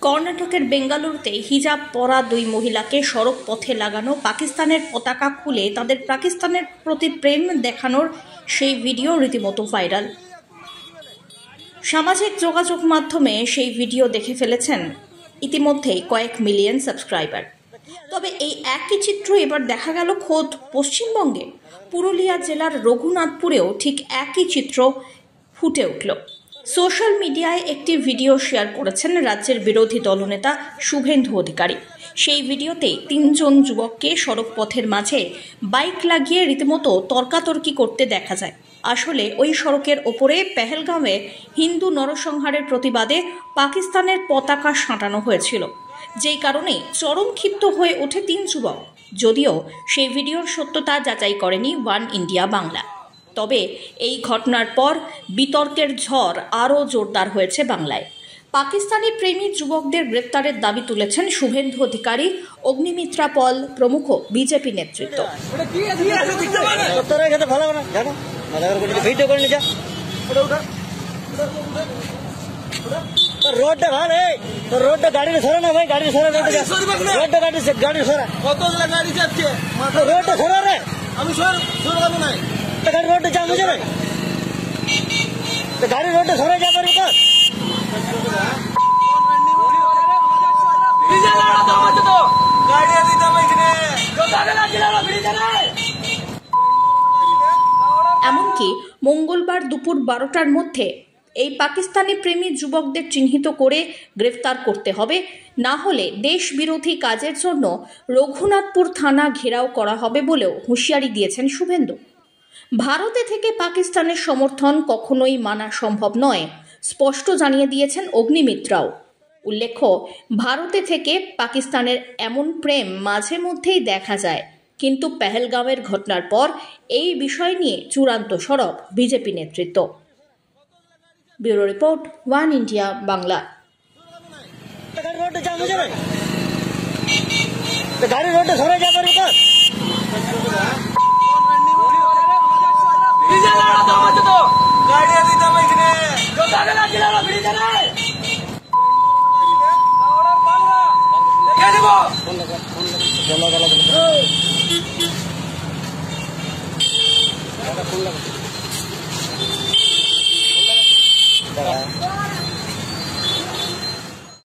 কর্ণাটকের বেঙ্গালুরুতে হিজাব পরা দুই মহিলাকে সড়ক পথে লাগানো পাকিস্তানের পতাকা খুলে তাদের পাকিস্তানের প্রতি প্রেম দেখানোর সেই ভিডিও রীতিমতো ভাইরাল। সামাজিক যোগাযোগ মাধ্যমে সেই ভিডিও দেখে ফেলেছেন ইতিমধ্যেই কয়েক মিলিয়ন সাবস্ক্রাইবার। তবে এই একই চিত্র এবার দেখা গেল খোদ পশ্চিমবঙ্গে পুরুলিয়া জেলার রঘুনাথপুরেও ঠিক একই চিত্র ফুটে উঠল। সোশ্যাল মিডিয়ায় একটি ভিডিও শেয়ার করেছেন রাজ্যের বিরোধী দলনেতা শুভেন্দু অধিকারী। সেই ভিডিওতে ৩ জন যুবককে সড়ক পথের মাঝে বাইক লাগিয়ে রীতিমতো তর্কাতর্কি করতে দেখা যায়। আসলে ওই সড়কের ওপরে পেহেলগাঁওয়ে হিন্দু নরসংহারের প্রতিবাদে পাকিস্তানের পতাকা সাঁটানো হয়েছিল, যেই কারণে চরম ক্ষিপ্ত হয়ে ওঠে ৩ যুবক। যদিও সেই ভিডিওর সত্যতা যাচাই করেনি ওয়ান ইন্ডিয়া বাংলা। তবে এই ঘটনার পর বিতর্কের ঝড় আরও জোরদার হয়েছে বাংলায়। পাকিস্তানি প্রেমী যুবকদের গ্রেপ্তারের দাবি তুলেছেন শুভেন্দু অধিকারী, অগ্নিমিত্রা পল প্রমুখ বিজেপি নেতৃত্ব। गाड़ी रोड सरे जा पर এমনকি মঙ্গলবার দুপুর 12টার মধ্যে এই পাকিস্তানি প্রেমী যুবকদের চিহ্নিত করে গ্রেফতার করতে হবে, না হলে দেশ বিরোধী কাজের জন্য রঘুনাথপুর থানা ঘেরাও করা হবে বলেও হুঁশিয়ারি দিয়েছেন শুভেন্দু। ভারতে থেকে পাকিস্তানের সমর্থন কখনোই মানা সম্ভব নয়, স্পষ্ট জানিয়ে দিয়েছেন অগ্নিমিত্রাও। উল্লেখ্য, ভারতে থেকে পাকিস্তানের এমন প্রেম মাঝে মধ্যেই দেখা যায়, কিন্তু পেহেলগাঁওয়ের ঘটনার পর এই বিষয় নিয়ে চূড়ান্ত সরব বিজেপি নেতৃত্ব। Bureau report, one India Bangla. गाड़ी रोड सरे जा पर गाड़ी